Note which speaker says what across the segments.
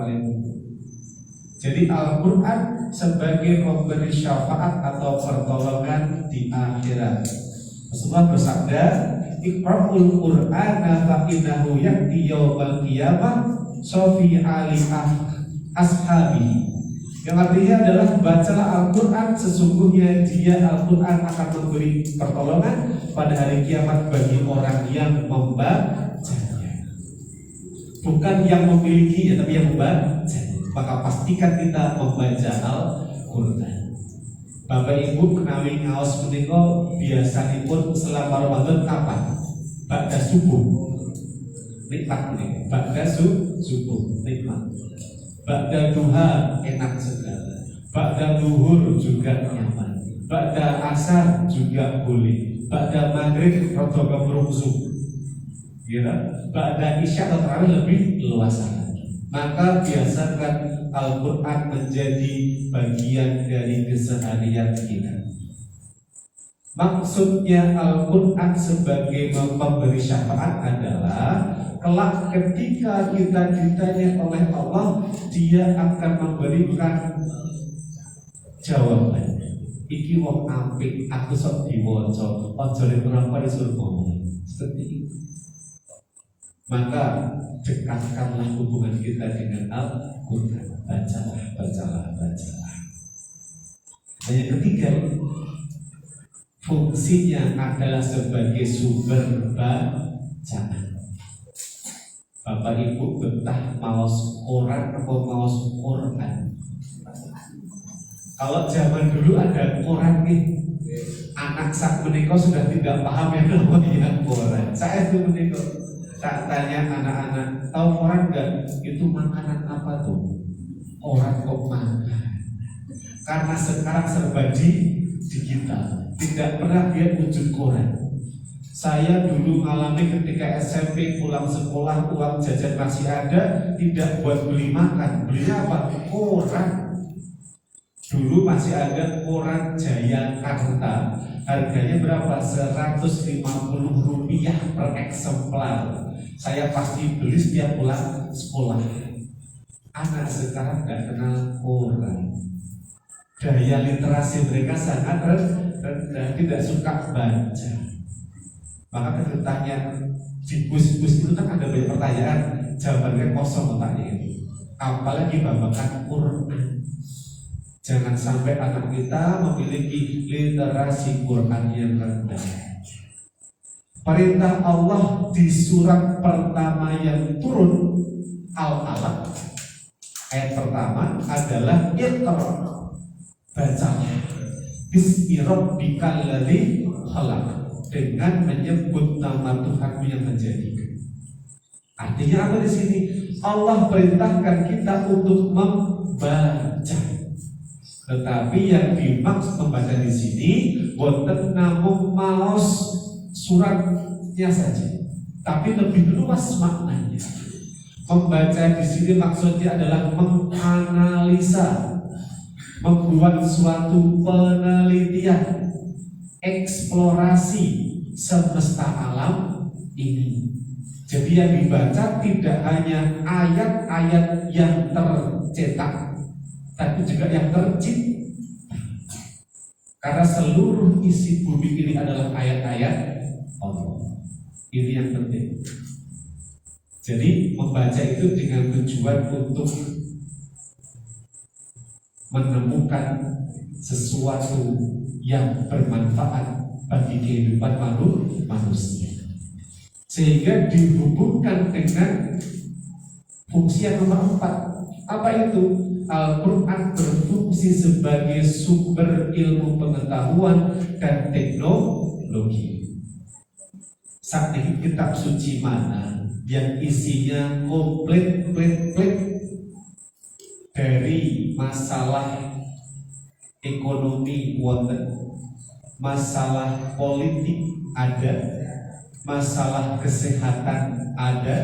Speaker 1: paling umum. Jadi Al-Quran sebagai pemberi syafaat atau pertolongan di akhirat. Rasulullah bersabda, "Iqra'ul Qur'ana fa innahu ya'ti yaumal qiyamah shafi ali ashabi." Yang artinya adalah bacalah Al-Quran, sesungguhnya dia Al-Quran akan memberi pertolongan pada hari kiamat bagi orang yang membacanya. Bukan yang memilikinya, tapi yang membacanya. Maka pastikan kita membaca Al-Quran. Bapak Ibu menawi ngaos menika biasanipun selama Ramadan kapan? Ba'da subuh. Nikmat nih. Ba'da subuh nikmat. Ba'da duha enak segala. Ba'da duhur juga nyaman. Ba'da asar juga boleh. Ba'da maghrib rada kemerungsung. Gitu. Ba'da isya atau tarawih lebih luas. Maka biasakan Al-Quran menjadi bagian dari keseharian kita. Maksudnya Al-Quran sebagai pemberi syafaat adalah kelak ketika kita ditanya oleh Allah, dia akan memberikan jawaban. Iki wong apik, aku sok diwaca, aja nek ora apa disuruh ngomong. Seperti itu. Maka dekatkanlah hubungan kita dengan Al-Quran. Bacalah. Dan yang ketiga, fungsinya adalah sebagai sumber bacaan. Bapak Ibu betah maos Quran atau maos Quran? Kalau zaman dulu ada Quran nih, anak sak menika sudah tidak paham yang namanya Quran. Saya itu menika tak tanya anak-anak, tahu Quran enggak? Itu makanan apa tuh? Orang kok makan? Karena sekarang serba digital, tidak pernah dia wujud Quran. Saya dulu mengalami ketika SMP pulang sekolah, uang jajan masih ada, tidak buat beli makan. Beli apa? Koran. Dulu masih ada koran Jayakarta. Harganya berapa? 150 rupiah per eksemplar. Saya pasti beli setiap pulang sekolah. Anak sekarang nggak kenal koran. Daya literasi mereka sangat rendah, tidak suka baca. Maka ketika tanya di bus-bus itu kan ada banyak pertanyaan, jawabannya kosong otaknya itu. Apalagi babakan Quran. Jangan sampai anak kita memiliki literasi Quran yang rendah. Perintah Allah di surat pertama yang turun Al-Alaq, ayat pertama adalah Iqra, bacalah bismi rabbikal ladzi khalaq, dengan menyebut nama Tuhanmu yang menjadikan. Artinya apa di sini? Allah perintahkan kita untuk membaca. Tetapi yang dimaksud membaca di sini boten namung maos suratnya saja, tapi lebih luas maknanya. Membaca di sini maksudnya adalah menganalisa, membuat suatu penelitian, eksplorasi semesta alam ini. Jadi yang dibaca tidak hanya ayat-ayat yang tercetak, tapi juga yang tercipta. Karena seluruh isi bumi ini adalah ayat-ayat Allah. Ini yang penting. Jadi membaca itu dengan tujuan untuk menemukan sesuatu yang bermanfaat bagi kehidupan manusia, sehingga dihubungkan dengan fungsi yang nomor 4. Apa itu? Al-Quran berfungsi sebagai sumber ilmu pengetahuan dan teknologi. Saat ini kitab suci mana yang isinya komplit dari masalah ekonomi wonten, masalah politik ada, masalah kesehatan ada,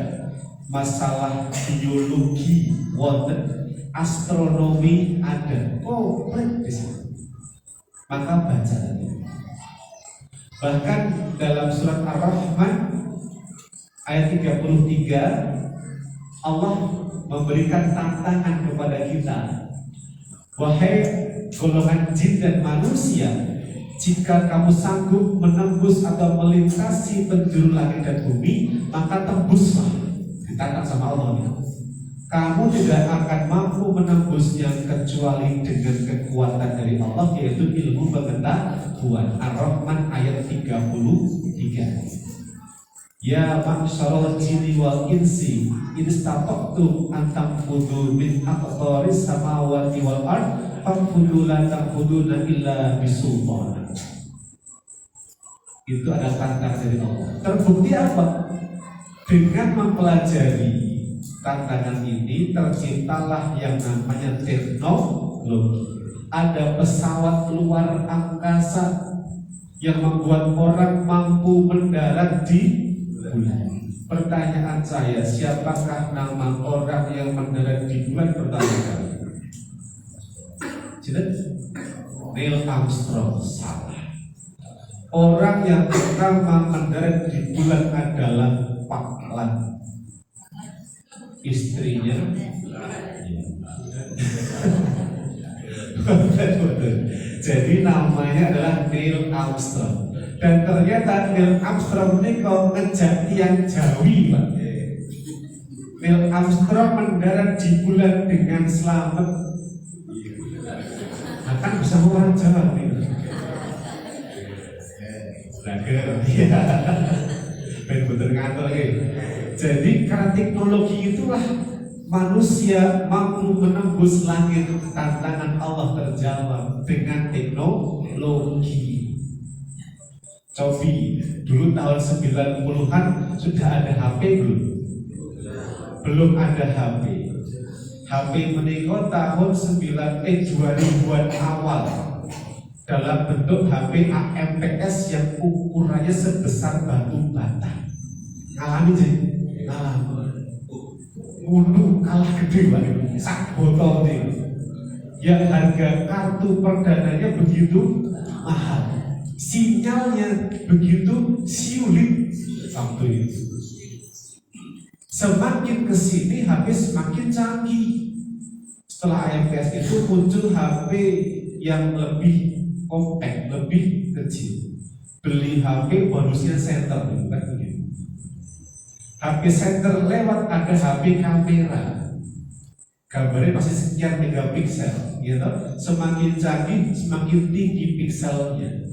Speaker 1: masalah biologi wonten, astronomi ada, komplit di sini. Maka baca lagi. Bahkan dalam surat Ar-Rahman ayat 33 Allah memberikan tantangan kepada kita. Wahai golongan jin dan manusia, jika kamu sanggup menembus atau melintasi penjuru langit dan bumi, maka tembuslah. Ditantang sama Allah. Kamu tidak akan mampu menembusnya kecuali dengan kekuatan dari Allah, yaitu ilmu pengetahuan. Ar-Rahman ayat 33. Ya ma'syarul jinni wal insi in istata'tum an tanfudhu min aqtaris samawati wal ard fanfudhu la tanfuduna illa bisultan. Itu adalah tantangan dari Allah. Terbukti apa? Dengan mempelajari tantangan ini terciptalah yang namanya teknologi. Ada pesawat luar angkasa yang membuat orang mampu mendarat di bulan. Pertanyaan saya, siapakah nama orang yang mendarat di bulan pertama kali? Neil Armstrong. Salah. Orang yang pertama mendarat di bulan adalah Paklan. Istrinya jadi namanya adalah Neil Armstrong. Dan ternyata Neil Armstrong ini kok ngejak tiang Jawi, Pak. Neil Armstrong mendarat di bulan dengan selamat. Akan bisa orang Jawa nih. Lager, ya. Bener-bener ngantor lagi. Jadi karena teknologi itulah manusia mampu menembus langit. Tantangan Allah terjawab dengan teknologi. Cobi, dulu tahun 90-an sudah ada HP belum? Belum ada HP. HP menikah tahun 2000-an awal dalam bentuk HP AMPS yang ukurannya sebesar batu bata. Alami jadi, ulu kalah gede banget, sak botol nih. Yang harga kartu perdananya begitu mahal. Sinyalnya begitu sulit waktu itu. Semakin kesini HP semakin canggih. Setelah AMPS itu muncul HP yang lebih compact, lebih kecil. Beli HP bonusnya center, bukan begitu. HP center lewat ada HP kamera. Gambarnya masih sekian megapiksel, gitu. Semakin canggih, semakin tinggi pikselnya.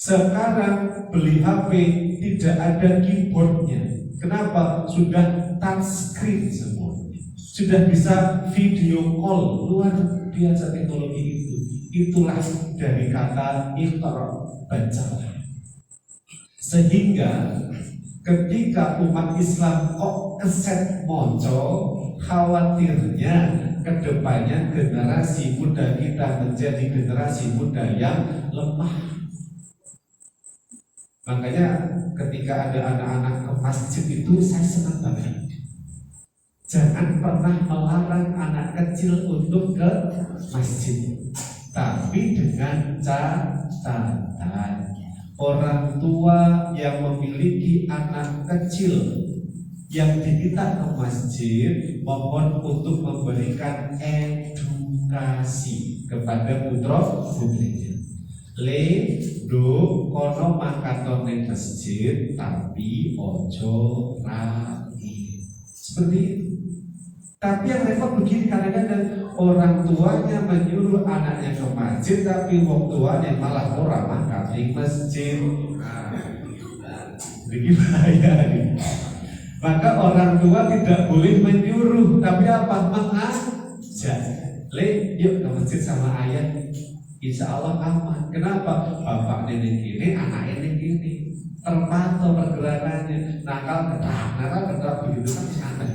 Speaker 1: Sekarang beli HP tidak ada keyboardnya. Kenapa? Sudah touchscreen semua. Sudah bisa video call. Luar biasa teknologi itu. Itulah dari kata iqra, bacalah. Sehingga ketika umat Islam kok keset moco, khawatirnya kedepannya generasi muda kita menjadi generasi muda yang lemah. Makanya ketika ada anak-anak ke masjid itu saya senang banget. Jangan pernah melarang anak kecil untuk ke masjid, tapi dengan catatan orang tua yang memiliki anak kecil yang diminta ke masjid mohon untuk memberikan edukasi kepada putra putrinya. Le do kono makatone masjid tapi ojo rapi. Seperti itu. Tapi yang repot begini, kadang-kadang orang tuanya menyuruh anaknya ke masjid tapi wong tuanya malah orang makan di masjid. Jadi bahaya nih. Maka orang tua tidak boleh menyuruh, tapi apa? Mengajak. Le, yuk ke masjid sama ayah. Insya Allah aman. Kenapa? Bapak nenek ini, anak ini gini, terpantau pergerakannya. Nakal kerak begitu kan santai.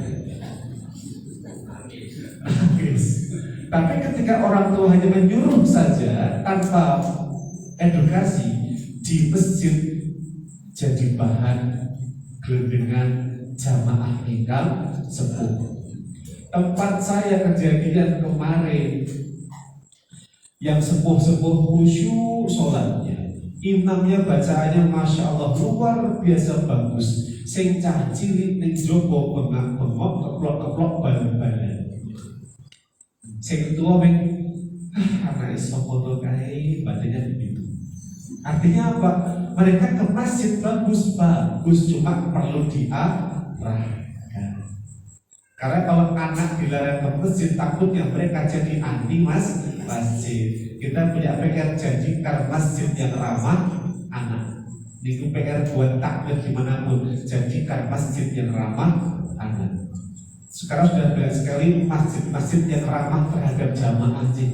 Speaker 1: Tapi ketika orang tua hanya menyuruh saja tanpa edukasi, di masjid jadi bahan gelendengan jamaah ingkang sepuh. Tempat saya kejadian kemarin, yang sepuh-sepuh khusyuk sholatnya, imamnya bacaannya masya Allah luar biasa bagus, sing cah cilik ning jaba bengak-bengok keplok-keplok bal-balan. Sing tua anak sapa to kae badannya begitu. Artinya apa? Mereka ke masjid bagus, cuma perlu diarahkan. Karena kalau anak dilarang ke masjid, takutnya mereka jadi anti masjid. Kita punya PR, jadikan masjid yang ramah anak. Itu PR buat takbir dimanapun, jadikan masjid yang ramah anak. Sekarang sudah banyak sekali masjid-masjid yang ramah terhadap jamaah sih.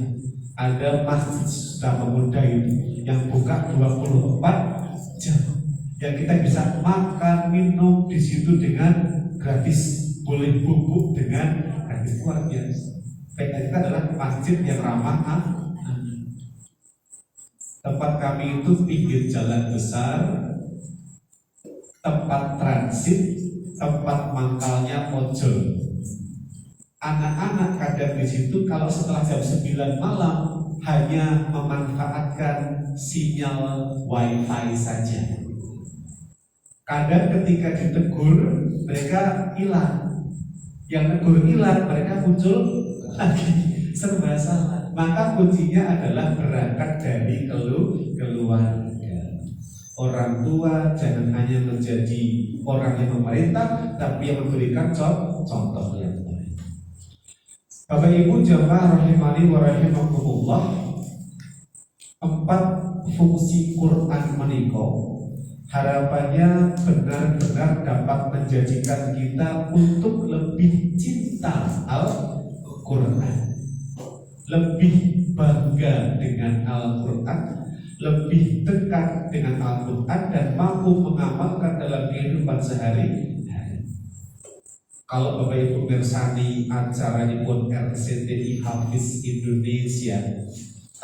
Speaker 1: Ada masjid sudah pemuda itu yang buka 24 jam, yang kita bisa makan, minum di situ dengan gratis, boleh bubuk dengan gratis, luar biasa. Kita adalah masjid yang ramah anak. Tempat kami itu pinggir jalan besar, tempat transit, tempat mangkalnya ojol. Anak-anak kadang di situ kalau setelah jam 9 malam hanya memanfaatkan sinyal wifi saja. Kadang ketika ditegur mereka hilang, yang negur hilang mereka muncul lagi, serba salah. Maka kuncinya adalah berangkat dari keluarga. Orang tua jangan hanya menjadi orang yang memerintah, tapi yang memberikan contoh yang baik. Bapak Ibu jamaah rahimani wa rahimakumullah, 4 fungsi Quran menika harapannya benar-benar dapat menjadikan kita untuk lebih cinta Al-Quran, lebih bangga dengan Al-Quran, lebih dekat dengan Al-Quran, dan mampu mengamalkan dalam kehidupan sehari-hari. Kalau Bapak Ibu mirsani acara pun RCTI Hafiz Indonesia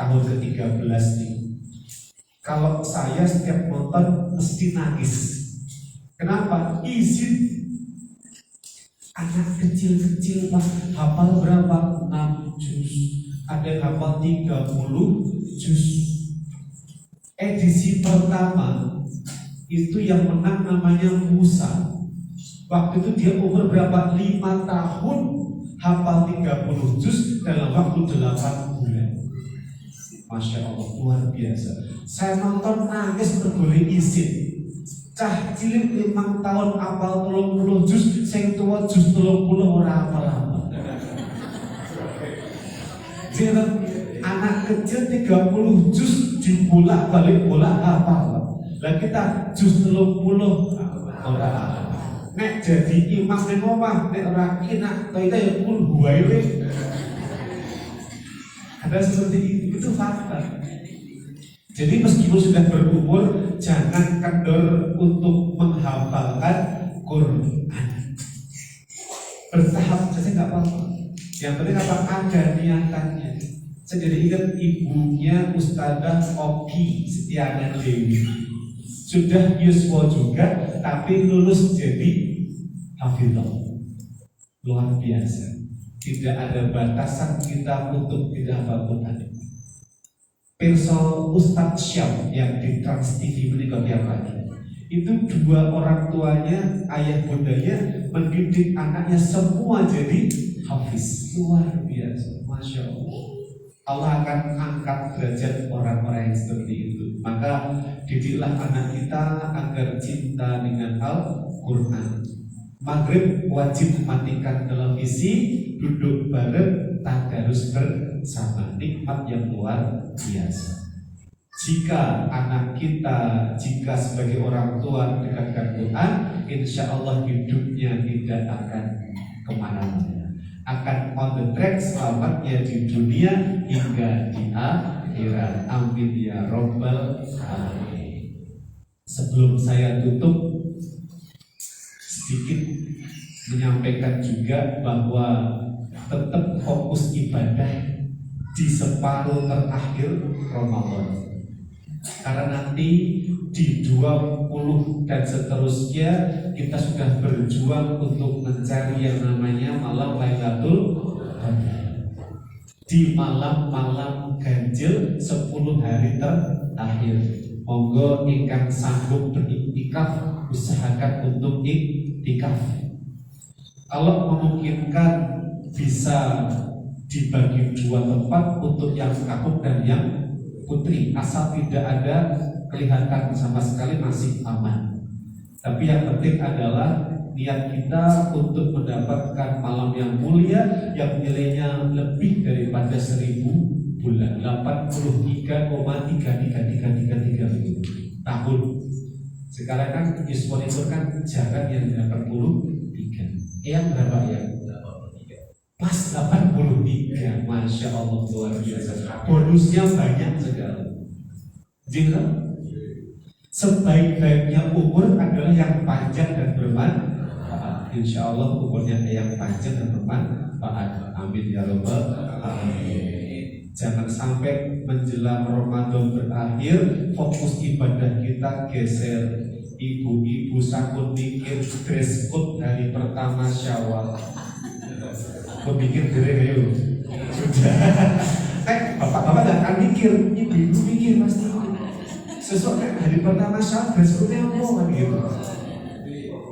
Speaker 1: tahun ke-13 ini, kalau saya setiap nonton mesti nangis. Kenapa? Izin anak kecil-kecil Pak, hafal berapa? 6 juz, ada yang hafal 30 juz. Edisi pertama itu yang menang namanya Musa. Waktu itu dia umur berapa? 5 tahun, hafal 30 juz dalam waktu 8 bulan. Masya Allah, luar biasa. Saya nonton nangis bergolek izin. Cah cilik 5 tahun hafal 30 juz, sing tua juz 30 ora hafal. Jadi anak kecil 30 juz dibolak-balik hafal. Lah kita juz 30 ora hafal. Nek jadi imam ning omah, nek ora kina to ya kul huwaile. Ada seperti itu fakta. Jadi meskipun sudah berumur, jangan kendor untuk menghafalkan Quran. Bertahap saja nggak apa-apa. Yang penting apa? Ada niatannya. Saya jadi ingat ibunya Ustadzah Oki Setiana Dewi. Sudah yuswa juga, tapi lulus jadi hafidhah. Luar biasa. Tidak ada batasan kita untuk tidak hafal Quran. Pirsa Ustadz Syam yang di Trans TV menikah tiap pagi, itu 2 orang tuanya, ayah bundanya mendidik anaknya semua jadi hafiz. Luar biasa, Masya Allah. Allah akan angkat derajat orang-orang yang seperti itu. Maka didiklah anak kita agar cinta dengan Al-Quran. Maghrib wajib matikan televisi, duduk bareng, tadarus bersama. Nikmat yang luar biasa. Jika anak kita, jika sebagai orang tua dekatkan Quran, insya Allah hidupnya tidak akan kemana-mana, akan on the track selamatnya di dunia hingga di akhirat. Amin ya robbal alamin. Sebelum saya tutup, sedikit menyampaikan juga bahwa tetap fokus ibadah di separuh terakhir Ramadan. Karena nanti di 20 dan seterusnya kita sudah berjuang untuk mencari yang namanya malam Lailatul Qadar. Di malam-malam ganjil 10 hari terakhir. Monggo ingkang sanggup beriktikaf usahakan untuk iktikaf. Kalau memungkinkan bisa dibagi dua tempat untuk yang kakuk dan yang putri, asal tidak ada kelihatan sama sekali masih aman. Tapi yang penting adalah niat kita untuk mendapatkan malam yang mulia yang nilainya lebih daripada 1000 bulan, 83,33333 tahun. Sekarang kan Yusuf itu kan jarak yang 83. Yang berapa ya? Pas 83. Masya Allah, luar biasa. Bonusnya banyak sekali. Jika sebaik-baiknya umur adalah yang panjang dan bermanfaat. Insya Allah umurnya yang panjang dan bermanfaat. Amin ya Rabbal alamin. Jangan sampai menjelang Ramadan berakhir fokus ibadah kita geser. Ibu-ibu sangkut mikir dress code hari pertama Syawal. Mikir gede yuk. Sudah. Bapak-bapak gak akan mikir, ibu-ibu mikir pasti. Sesuatu hari pertama Syawal dress code-nya apa kan gitu.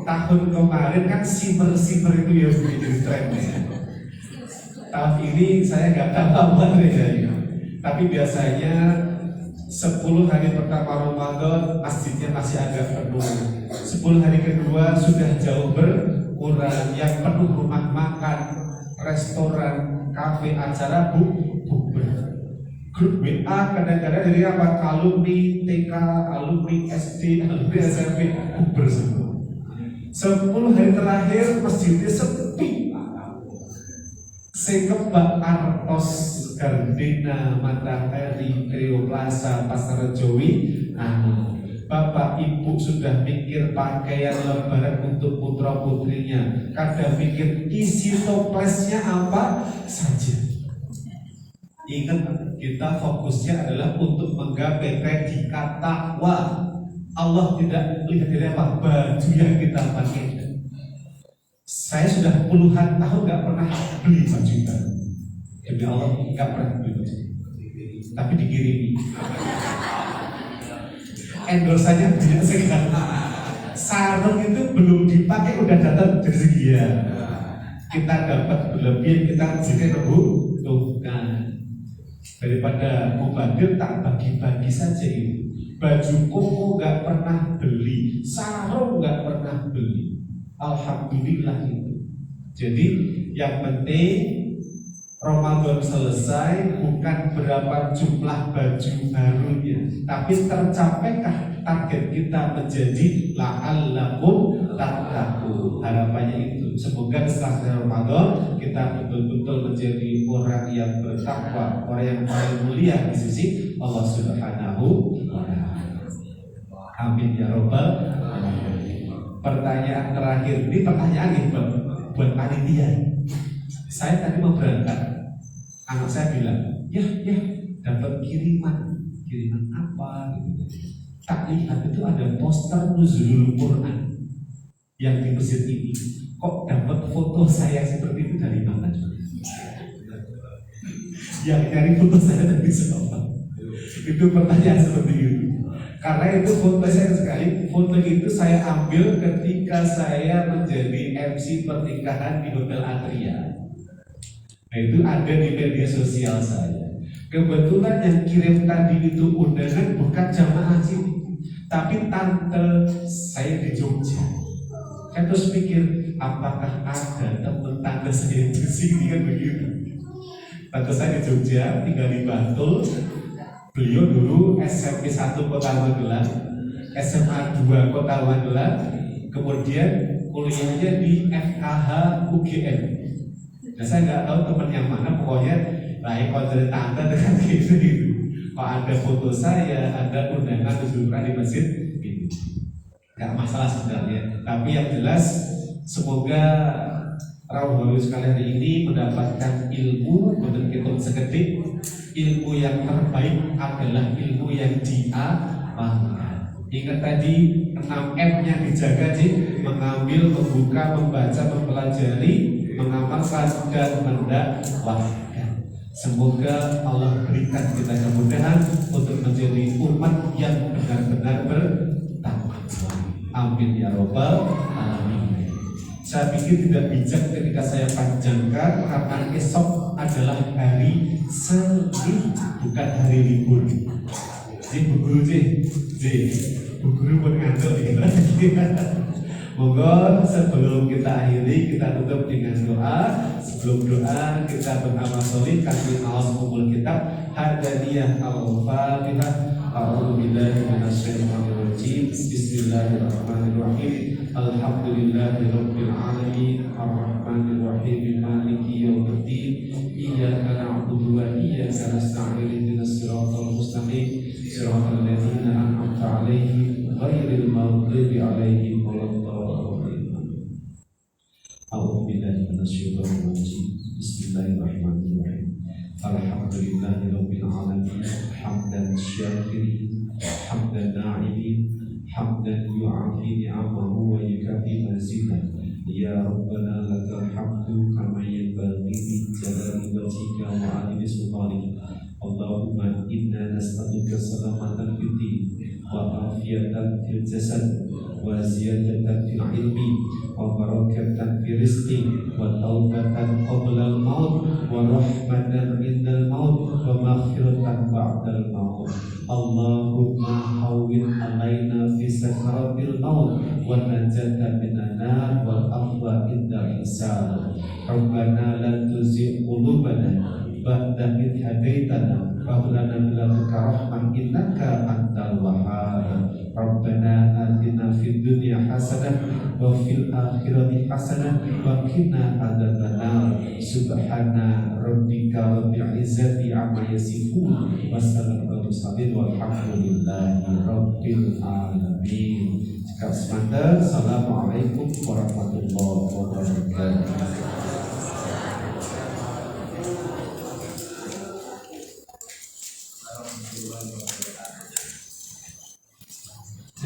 Speaker 1: Tahun kemarin kan simer-simer itu ya begitu trennya. Tahun ini saya nggak tahu apa ya. Tapi biasanya 10 hari pertama Ramadan masjidnya masih agak penuh. 10 hari kedua sudah jauh berkurang. Yang penuh rumah makan, restoran, kafe, acara bukber. Grup WA kadang-kadang dari apa? Alumni TK, alumni SD, alumni SMP bukber semua. 10 hari terakhir masjidnya sepi. Sekebak Artos, Gardena, Matahari, Trio Plaza, Pasar Jowi. Bapak Ibu sudah mikir pakaian lebaran untuk putra putrinya. Kadang mikir isi toplesnya apa saja. Ingat, kita fokusnya adalah untuk menggapai predikat takwa. Allah tidak lihat dari apa baju yang kita pakai. Saya sudah puluhan tahun gak pernah beli baju baru. Demi Allah gak pernah beli baju. Tapi dikirimi. Endorsannya banyak sekali. Sarung itu belum dipakai udah datang dari segi ya. Kita dapat berlebih, kita juga kebutuhan. Daripada mubazir tak bagi-bagi saja itu. Baju koko gak pernah beli, sarung gak pernah beli. Alhamdulillah itu. Jadi yang penting Ramadan selesai bukan berapa jumlah baju barunya, tapi tercapaikah target kita menjadi la'allakum tattaqun. Harapannya itu. Semoga setelah Ramadan kita betul-betul menjadi orang yang bertakwa, orang yang paling mulia di sisi Allah Subhanahu wa ta'ala. Amin ya Rabbal alamin. Pertanyaan terakhir, ini pertanyaan nih buat panitia. Saya tadi mau berangkat, anak saya bilang, ya dapat kiriman apa? Gitu. Tak lihat itu ada poster nuzulul Quran yang di masjid ini. Kok dapat foto saya seperti itu dari mana? Yang dari foto saya dari siapa? Itu pertanyaan seperti itu. Karena itu foto saya sekali. Foto itu saya ambil ketika saya menjadi MC pernikahan di Hotel Atria. Nah itu ada di media sosial saya. Kebetulan yang kirim tadi itu undangan bukan jamaah sini, tapi tante saya di Jogja. Saya terus pikir, apakah ada teman tante saya di sini kan begitu. Tante saya di Jogja, tinggal di Bantul. Beliau dulu SMP 1 Kota Magelang, SMA 2 Kota Magelang, kemudian kuliahnya di FKH UGM. Nah saya nggak tahu teman yang mana, pokoknya baik kalau dari tante dengan gitu. Kalau ada foto saya, ada undangan di masjid, gitu. Nggak masalah sebenarnya. Tapi yang jelas, semoga Rabbul sekali hari ini mendapatkan ilmu, menurut kita seketik. Ilmu yang terbaik adalah ilmu yang diamalkan. Ingat tadi 6M-nya dijaga sih, mengambil, membuka, membaca, mempelajari, mengamalkan dan mendakwahkan. Semoga Allah berikan kita kemudahan untuk menjadi umat yang benar-benar bertakwa. Amin ya robbal alamin. Saya pikir tidak bijak ketika saya panjangkan karena esok adalah hari Senin, bukan hari libur. Jadi Bu Guru Bu Guru pun ngantuk nih. Monggo sebelum kita akhiri, kita tutup dengan doa. Sebelum doa kita beramal solih kasih alam umul kitab hadaniyah al-fatihah. A'udzubillahi minasyaitonir rajim. Bismillahirrahmanirrahim. Alhamdulillahirabbil alamin. Arrahmanir rahim. Maliki yaumiddin. Iyyaka na'budu wa iyyaka nasta'in. Ihdinas siratal mustaqim. Siratal ladzina an'amta 'alaihim ghairil maghdubi 'alaihim waladdallin. A'udzu billahi minasyaitonir rajim. Bismillahirrahmanirrahim. Alhamdulillahirabbil alamin. Hamdan syakirin, hamdan na'imin, hamdan yu'afi ni'amahu wa yukafi mazidah. Ya Rabbana lakal hamdu kama yanbaghi li jalali wajhika wa 'azimi sultanik. Allahumma inna nas'aluka salamatan fid din wa afiyatan fil jasad wa ziyadatan fil ilmi wa barakatan fil rizqi wa taubatan qabla al maut wa rahmatan indal maut wa maghfiratan ba'dal maut. Allahumma hawwin alaina fi sakaratil maut wa najatan minan nar wal afwa indal hisab. Rabbana la tuzigh qulubana ba'da idh hadaitana wa hab lana min ladunka rahmah innaka antal wahhab. Rabbana atina fid dunya hasanah wa fil akhirati hasanah wa qina adzabannar. Subhana rabbika rabbil izzati amma yasifun wa salamun alal mursalin walhamdulillahi rabbil alamin. Assalamualaikum warahmatullahi wabarakatuh.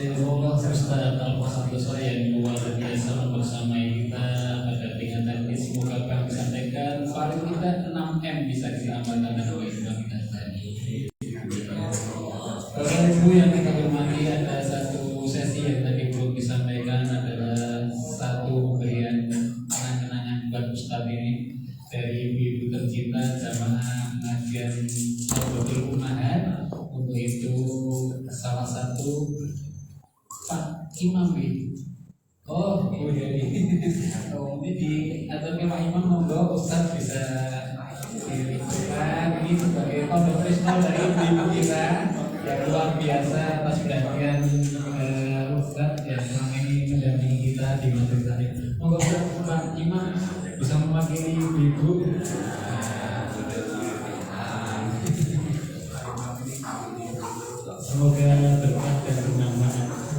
Speaker 2: Semoga serta Al-Quran dosa yang luar biasa bersama kita pada peringatan ini. Semoga apa yang disampaikan paling kita 6M bisa kita amalkan dan doa kita tadi. Bapak Ibu yang kita hormati, ada satu sesi yang tadi belum disampaikan, adalah satu pemberian kenang-kenangan buat Ustadz ini dari ibu-ibu tercinta jamaah pengajian Al-Baqil Umahat. Untuk itu salah satu Pak Imam ini. Oh jadi ini di atau Pak Imam monggo Ustaz bisa diberikan ini sebagai pondok Kristal dari ibu kita yang luar biasa atas perhatian Ustaz yang selama ini mendampingi kita di majelis taklim. Monggo Ustaz Pak Imam bisa mewakili ibu-ibu. Semoga berkat dan bermanfaat.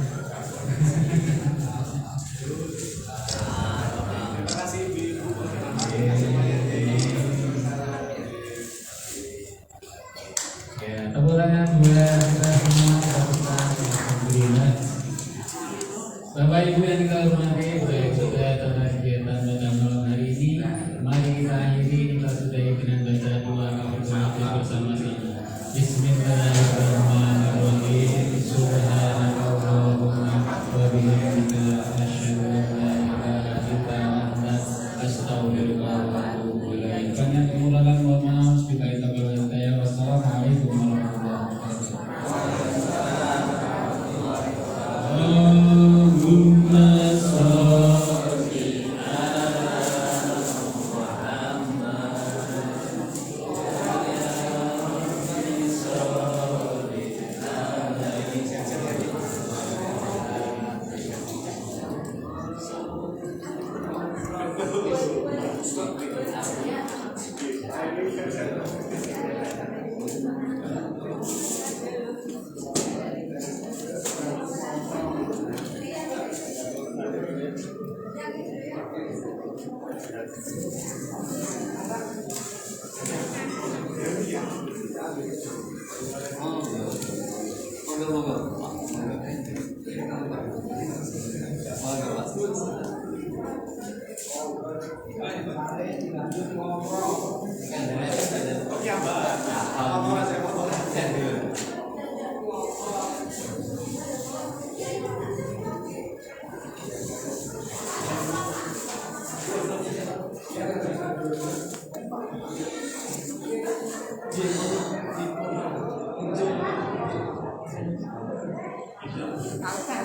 Speaker 2: Tepuk tangan buat kita semua. Alhamdulillah. Bapak Ibu yang kita hormati, sudah pada kegiatan pada malam hari ini. Mari kita akhiri, kita sudahi dengan baca doa kafaratul bersama-sama. Bismillahirrahmanirrahim. Subhanakallahumma wa bihamdika asyhadu an la ilaha illa anta astaghfiruka wa atubu ilaik. Banyak pengulangan, mohon maaf jika itu berlalu saya. Wassalamualaikum warahmatullahi wabarakatuh. Allahumma sholli ala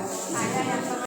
Speaker 3: Saya yang